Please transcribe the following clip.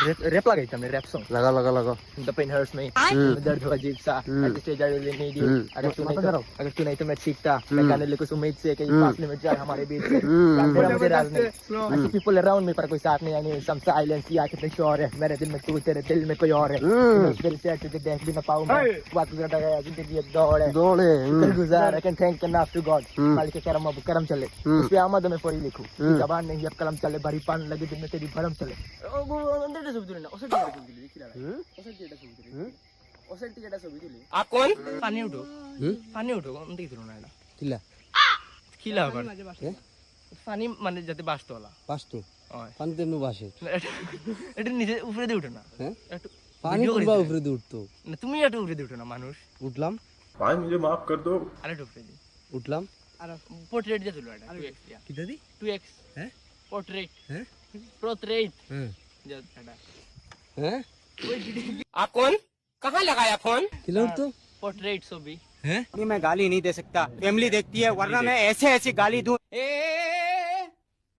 rap लगाई हमने rap song लगा लगा लगा द पेन हर्ट्स मी दर्द हुआ अजीब सा at stage I really need you अगर तू नहीं तो मैं चीखता मैं गाने लेके उस उम्मीद से कि फासले में जाए हमारे बीच से तेरा मुझे राज नहीं पीपल अराउंड मी पर कोई साथ नहीं यानी सम साइलेंस या कितने श्योर है मेरे दिल में तू तेरे दिल में कोई और है दिल से तुझे देख भी ना पाऊं मैं वक्त गुजरता गया जिंदगी एक दौड़ है गुजार I can thank enough to God मालिक के करम अब करम चले उस पे आमद में फोरी लिखूं जबान नहीं अब कलम चले भरी पान लगे दिल में तेरी भरम चले वो अंदर सब दिले ना ओसे जेटा सब दिले खिला ओसे जेटा सब दिले ओसे जेटा सब दिले आप कौन पानी उठो अंदर दिलो ना किला खिला আবার পানি মানে যাতে বাসতলা বাসতো পানি তেমনি বাসে এটা নিচে উপরে দিয়ে উঠে না হ্যাঁ পানি পুরো উপরে দিয়ে উঠতো না তুমি একটু উপরে দিয়ে উঠো না মানুষ উঠলাম भाई मुझे माफ कर दो আরে উপরে দিয়ে উঠলাম আর পোর্ট্রেট দিয়ে তুলো এটা 2x কি দাদি 2x হ্যাঁ পোর্ট্রেট হ্যাঁ পোর্ট্রেট হ্যাঁ যা এটা হ্যাঁ आप कौन कहां लगाया फोन কিলা উঠতো पोर्ट्रेट ছবি হ্যাঁ मैं गाली नहीं दे सकता फैमिली देखती है वरना मैं ऐसे ऐसी गाली दूं